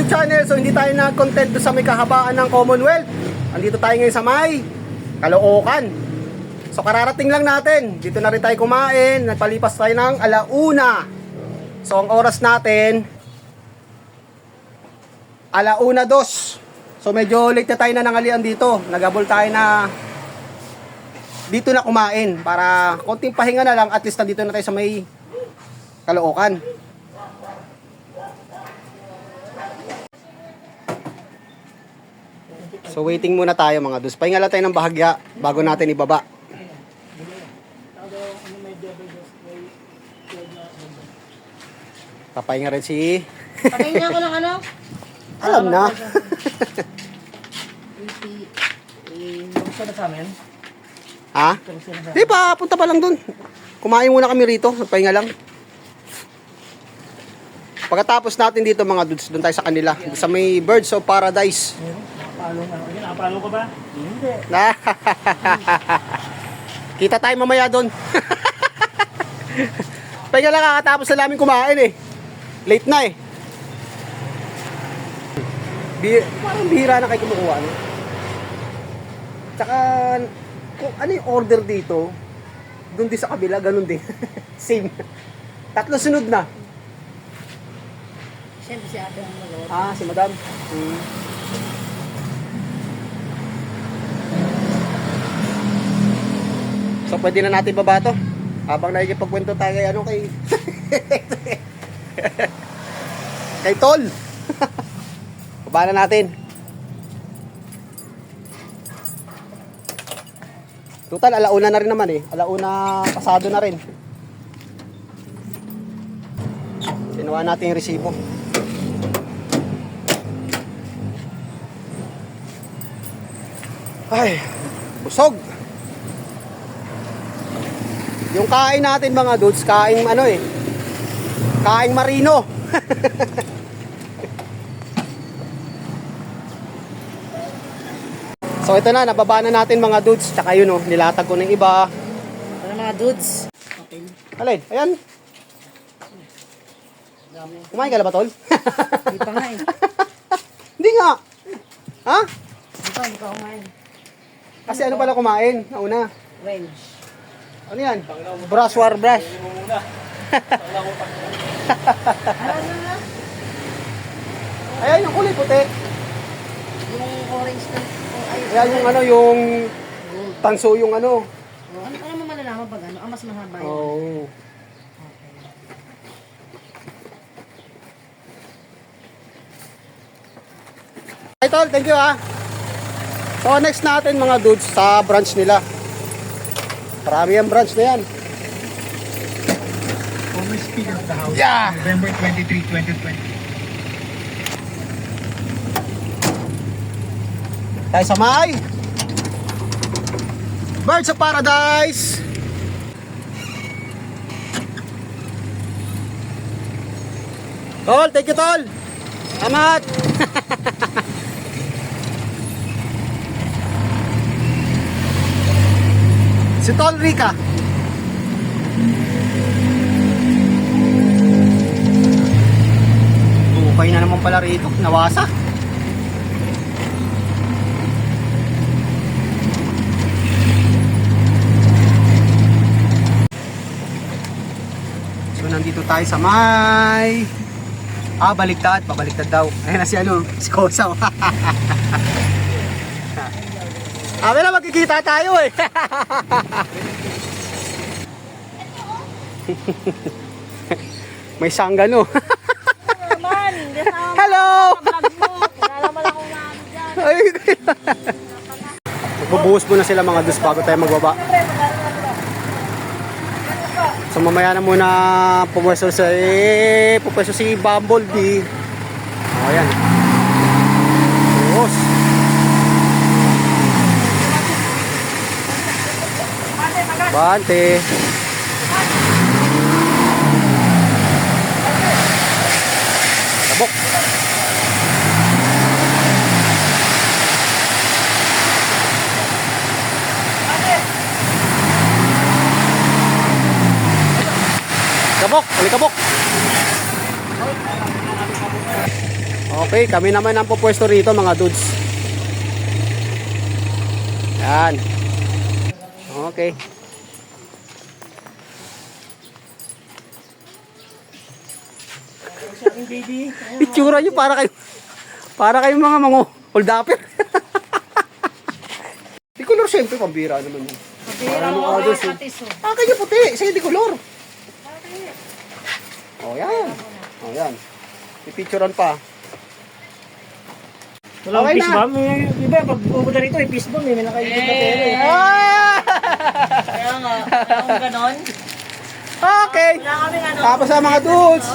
YouTube channel. So hindi tayo nag-content doon sa may kahabaan ng Commonwealth. Andito tayo ngayon sa may Caloocan. So kararating lang natin. Dito na rin tayo kumain. Nagpalipas tayo ng 1:00. So ang oras natin 1:02. So medyo late na tayo na nangalian dito. Nagabol tayo na dito na kumain para konting pahinga na lang, at least nandito na tayo sa may Caloocan. So waiting muna tayo mga dus. Pahinga lang tayo ng bahagya bago natin ibaba. Papahinga rin si... Papahinga ko ng ano? Alam na. Gusto na sa amin? Ha? Di pa, punta pa lang dun. Kumain muna kami rito. Pahinga lang. Pagkatapos natin dito mga dudes, doon tayo sa kanila. Sa may Birds of Paradise. Nakapalo ka ba? Hindi. Kita tayo mamaya doon. Pahinga lang, kakatapos na namin kumain eh. Late na eh. Parang bihira na kayo kumukuha. No? Tsaka, kung ano yung order dito, doon din sa kabila, ganun din. Same. 3 sunod na. Siyempre si ate ang mag-order. Ah, si madam. So pwede na natin baba to. Habang nakikipagkwento tayo kay kay kay Tol. Baba na natin. Total, 1:00 na rin naman eh. 1:00 pasado na rin. Sinuha natin yung resibo. Ay, busog. Yung kain natin mga dudes, kain ano eh. Kain marino. So ito na, nababa na natin mga dudes. Tsaka yun oh, nilatag ko ng iba. Ano mga dudes? Okay. Alin, ayan. Kumain ka na ba, Tol? Hindi pa nga eh. Hindi nga. Ha? Hindi pa kumain. Kasi ano pala kumain? Nauna. Range. Ano yan? Brush war brush. Ano na? Ayan yung kulay puti. Yung orange na. Ayan yung ano, yung tanso yung ano. Ano mo malalaman pag ano? Mas mahaba yun. Oh. Hey Tol, thank you ah. So next natin mga dudes sa branch nila. Marami ang branch na yan. Former Speaker of the House, Yeah. November 23, 2020. Tayo sa may Birds of Paradise. Tol, thank you Tol. Salamat. Si Tol Rica. Bukay na naman pala rito. Nawasa. So nandito tayo sa may baliktad. Pabaliktad daw. Ayan na si ano, si Kosaw. Amin na, magkikita tayo eh. May sanggano. Naman! Hello! Vlog mo! Nalaman ako nga dyan. Ay, magbubuhos muna sila mga dus bago tayo magbaba. So mamaya na muna pupwesto si Bumblebee. O yan. Buhos. Bante. Tabok. Kabok, ulit kabok. Okay, kami naman ang pupwesto rito mga dudes. Yan. Okay. Itsura nyo para kayo mga hold upper. Di color syempre pambira naman yun. Pabira Ano, mo, others, ay patis oh. Kanya puti, sa'yo di color. Oh yan. Oh yan. Pipicturean pa. Wala Okay okay fish na. bomb. Di ba, pag pupunta rito, may fish bomb. May nakaikot na pera eh. Ah! Kaya nga, kung ganon. Okay. Wala kami ano. Tapos sa mga dudes,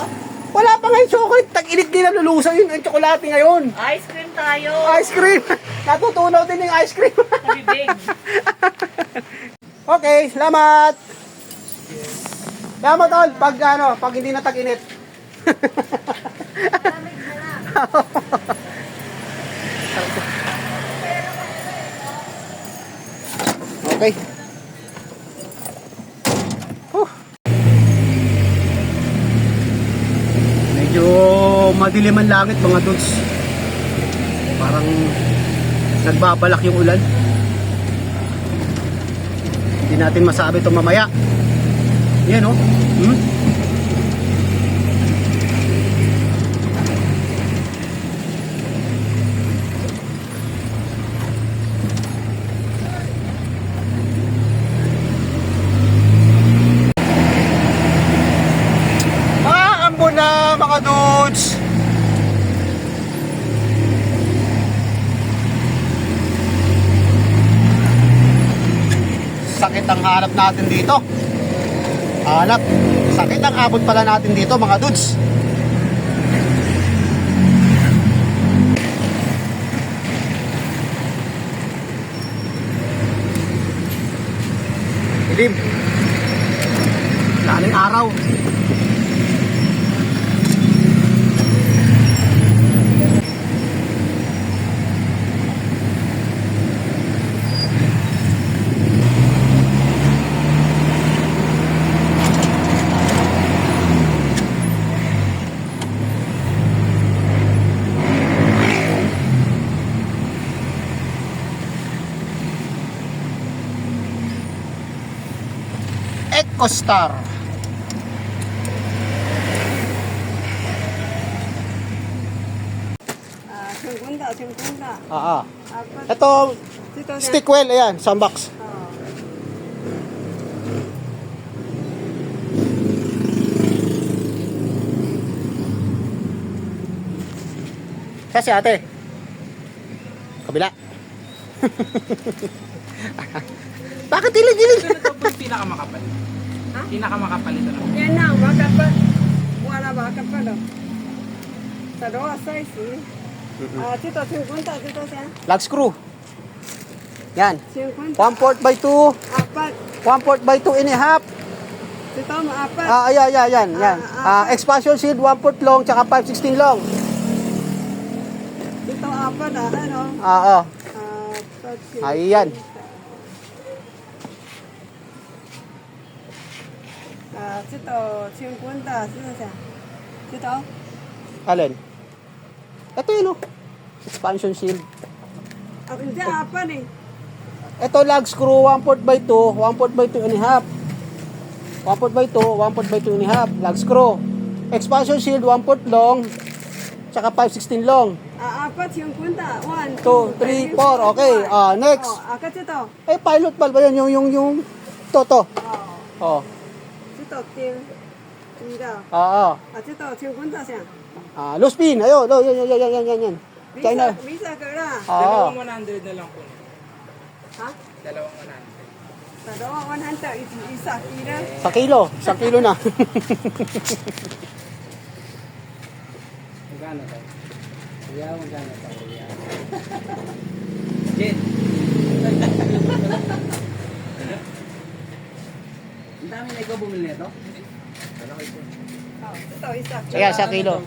wala pa nga yung chocolate. Tag-init din ang lulusaw yun. Ang tsokolate ngayon. Ice cream tayo. Ice cream. Natutunaw din yung ice cream. Sa bibig. Okay, salamat. Salamat all. Pag hindi na tag-init. Okay. Medyo madilim ang langit mga dudes. Parang nagbabalak yung ulan. Hindi natin masabi ito mamaya. Yan o. Ambon na mga dudes. Sakit ang hanap natin dito. Hanap. Sakit ang abot pala natin dito mga dudes. Dilim. Laling araw. EcoStar. Singkunda. Ito, Stickwell, ayan, sandbox. Kasi ate. Kabila. Bakit dilig-dilig? Ito po yung pinakamakapal. Ha? Pinakamakapal ito naman. Yan na, makapal. Wala makapal. Sa dua size. Dito, 50. Dito siya. Lag screw. Yan. 50. 1/4 by 2. Apat. 1/4 by 2 and a half. Dito, maapat. Yan. Expansion shield 1/4 long, tsaka 5/16 long. Dito, apat. Ano? Apat. Ayan. Dito, 50. Dito siya. Dito. Alin? Ito yun, oh. Expansion shield. Hindi, apat eh. Ito lag screw 1/4 by 2, 1/4 by 2 and a half. 1/4 by 2, 1/4 by 2 and a half. Lag screw. Expansion shield 1/4 long, tsaka 5/16 long. Apat, 50. 1, 2, 3, 4. Okay. Next. Akat dito. Pilot valve ba yan? Yung to. Oh. Dito, til. Tira. Dito, 50 siya. Loose pin. Ayun. Yan. China. Visa ka na. Dalawang 100 na lang po. Ha? Dalawang 100. Sa dua, 100. Isa, tira. Sa kilo. 1 kilo na. Magkano tayo? Magkano tayo? Jen. Ang dami na ikaw bumili nito? Ito, isa. Kaya sa kilo.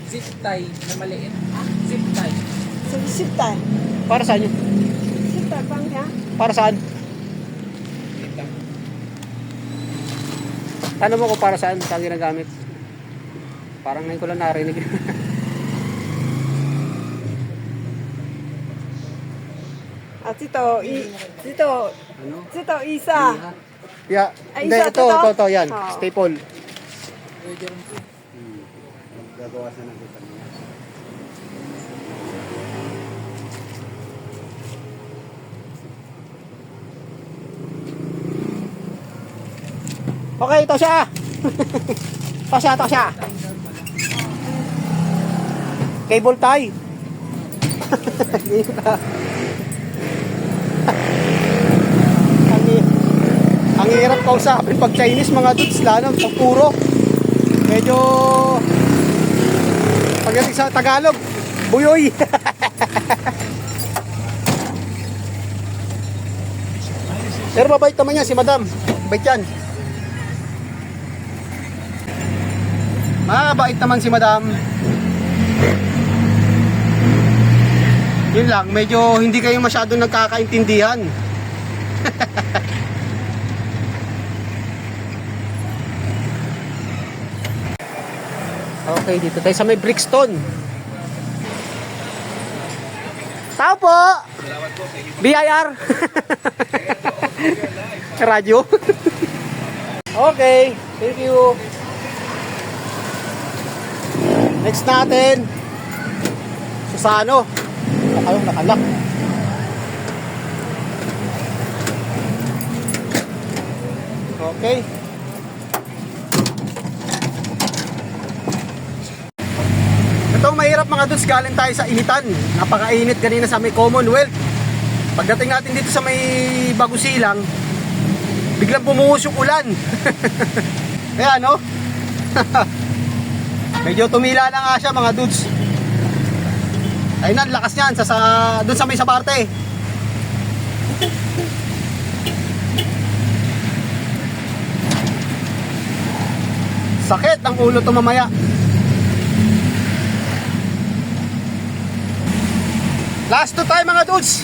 Zip tie na maliit. Zip tie. So, sipta. Para saan yun? Sipta, pang siya. Para saan? Wait lang. Tanong mo ko para saan ginagamit. Parang ngayon ko lang narinig. Dito, isa. Yeah. Ay, Hindi, isa, ito, yan. Oh. Staple. Gagawa siya ng dito. Okay, ito siya. Ito siya. Cable tie. Ang hirap kausapin pag Chinese mga dudes, lalo pag puro. Medyo pagdating sa Tagalog, buyoy. Pero mabait naman yan si Madam. Bait yan. Mabait naman si Madam. Yun lang, medyo hindi kayo masyadong nagkakaintindihan. Okay, dito tayo sa may Brixton. Tao po! BIR! Radyo. Okay, thank you. Next natin, Susano. Ayun, nakalak. Okay. Itong mahirap mga dudes, galing tayo sa initan. Napakainit kanina sa may Commonwealth. Pagdating natin dito sa may Bagusilang, biglang bumuhos yung ulan. Kaya no? Medyo tumila na nga siya mga dudes. Ayun na, lakas niyan doon sa may Sabarte. Sakit ang ulo to mamaya. Last two tayo mga dudes.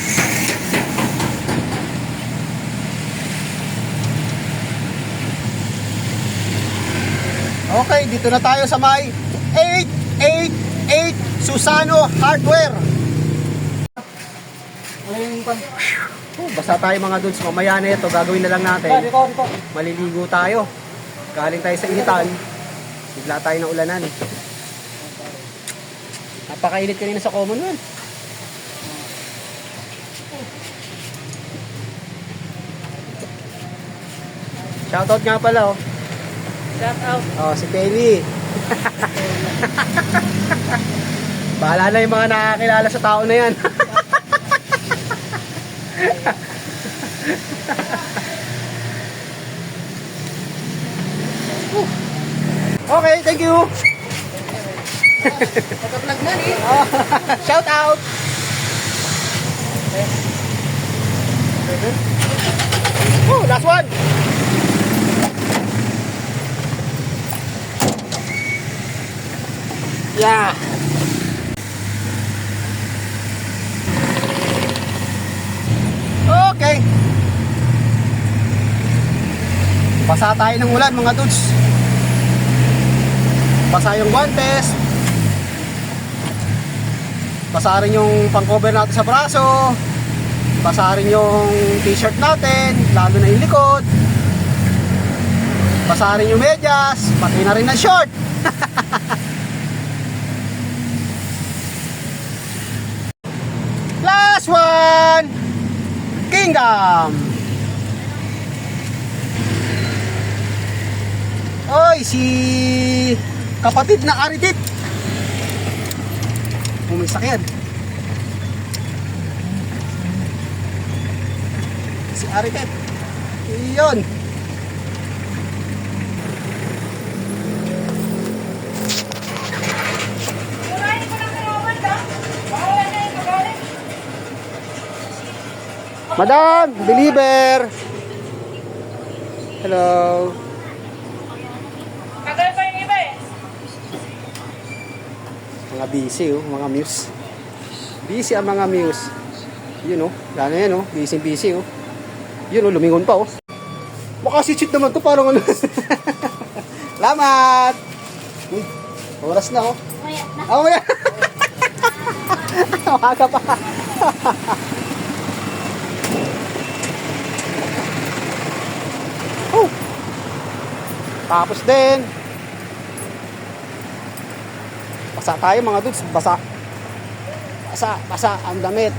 Okay, dito na tayo sa may 888 Susano Hardware. Basta tayo mga dudes, mamaya na ito, gagawin na lang natin. Maliligo tayo. Galing tayo sa initan, bigla tayo ng ulanan. Napakainit kanina sa Commonwealth. Shoutout nga pala, oh. Shout out. Oh, si Penny. Bahala na yung mga nakakilala sa tao na yan. Okay, thank you. Pagka-vlog na rin. Shout out. Oh, last one. Yeah. Okay. Basa tayo ng ulan mga dudes. Basa yung guantes. Basa rin yung pang-cover natin sa braso. Basa rin yung t-shirt natin, lalo na yung likod. Basa rin yung medyas, pati na rin ang short. Last one! Kingdom! Oy, si kapatid na Aritit. Pumisak yan. Si Aritit. Iyon. Madam, deliver. Hello. Tagal pa yung iba eh. Mga busy, oh, mga muse. Busy ang mga muse. Yun, oh. Lalo yan, oh. Busy, oh. Yun, oh. Lumingon pa, oh. Baka si cheat naman to, parang ano. Salamat. Uy, oras na, oh. Maya na. Oh, maya. Umaga pa. Tapos din. Basa tayo mga dudes. Basa. Basa ang damit.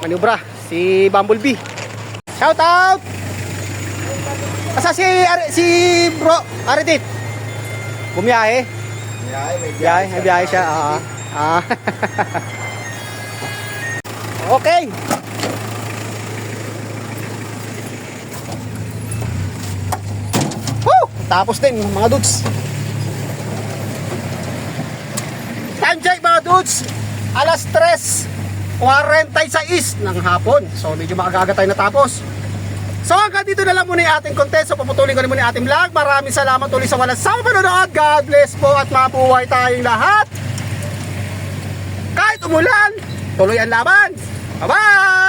Manubra. Si Bumblebee. Shout out! Asa si bro Aridit? Bumiyahe? May biyahe siya. Okay. Woo! Tapos din mga dudes. Time check mga dudes. Alas 3:46 ng hapon. So medyo maaga tayo natapos. So hanggang dito na lang muna yung ating content. So puputulin ko na muna yung ating vlog. Maraming salamat ulit sa walang sawang panonood. God bless po at mabuhay tayong lahat. Kahit umulan, tuloy ang laban. Bye-bye!